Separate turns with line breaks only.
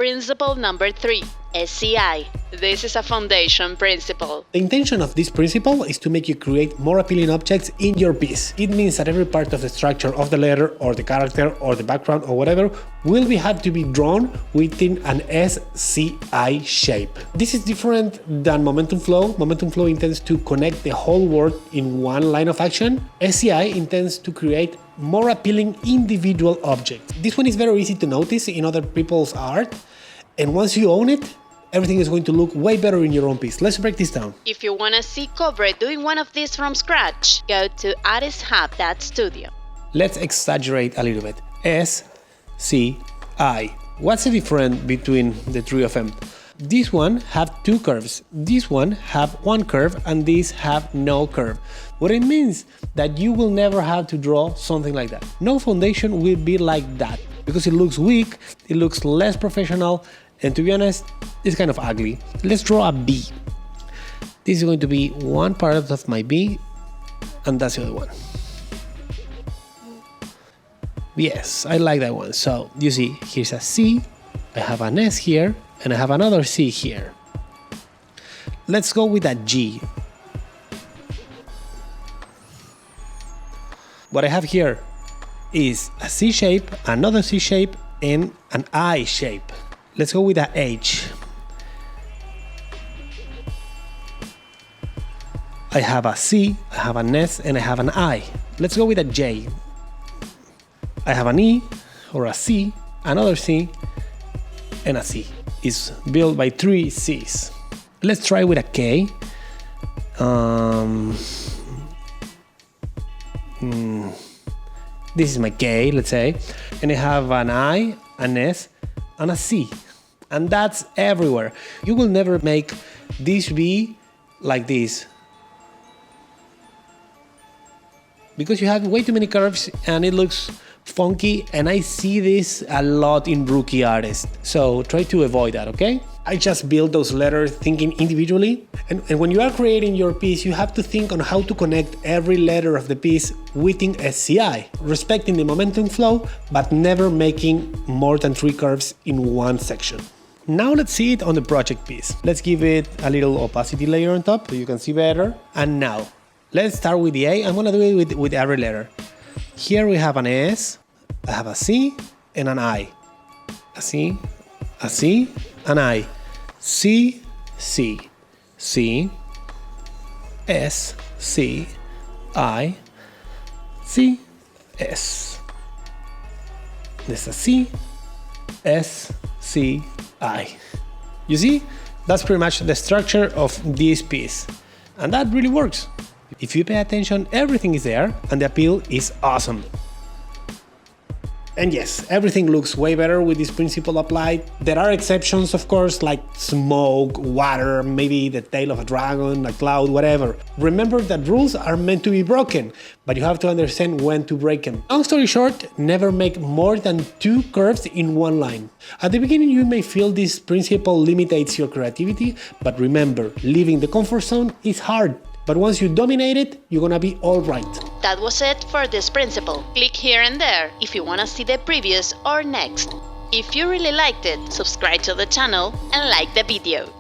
Principle number 3, SCI. This is a foundation principle.
The intention of this principle is to make you create more appealing objects in your piece. It means that every part of the structure of the letter or the character or the background or whatever will have to be drawn within an SCI shape. This is different than momentum flow. Momentum flow intends to connect the whole word in one line of action. SCI intends to create more appealing individual objects. This one is very easy to notice in other people's art, and once you own it, everything is going to look way better in your own piece. Let's break this down.
If you want to see Cobre doing one of these from scratch, go to artisthub.studio.
Let's exaggerate a little bit. SCI. What's the difference between the three of them? This one have two curves, this one have one curve, and these have no curve. What it means that you will never have to draw something like that. No foundation will be like that because it looks weak, it looks less professional, and to be honest, it's kind of ugly. Let's draw a B. This is going to be one part of my B, and that's the other one. Yes, I like that one. So you see, here's a C, I have an S here, and I have another C here. Let's go with a G. What I have here is a C shape, another C shape, and an I shape. Let's go with a H. I have a C, I have an S, and I have an I. Let's go with a J. I have an E, or a C, another C, and a C. It's built by three C's. Let's try with a K. This is my K, let's say, and I have an I, an S, and a C, and that's everywhere. You will never make this B like this because you have way too many curves and it looks funky, and I see this a lot in rookie artists, so try to avoid that, okay? I just build those letters thinking individually, and when you are creating your piece, you have to think on how to connect every letter of the piece within SCI, respecting the momentum flow, but never making more than 3 curves in one section. Now let's see it on the project piece. Let's give it a little opacity layer on top so you can see better. And now, let's start with the A. I'm gonna do it with every letter. Here we have an S, I have a C, and an I. A C, an I. C, C, C, S, C, I, C, S. This is a C, S, C, I. You see? That's pretty much the structure of this piece. And that really works. If you pay attention, everything is there and the appeal is awesome. And yes, everything looks way better with this principle applied. There are exceptions, of course, like smoke, water, maybe the tail of a dragon, a cloud, whatever. Remember that rules are meant to be broken, but you have to understand when to break them. Long story short, never make more than 2 curves in one line. At the beginning, you may feel this principle limits your creativity, but remember, leaving the comfort zone is hard. But once you dominate it, you're gonna be alright.
That was it for this principle. Click here and there if you want to see the previous or next. If you really liked it, subscribe to the channel and like the video.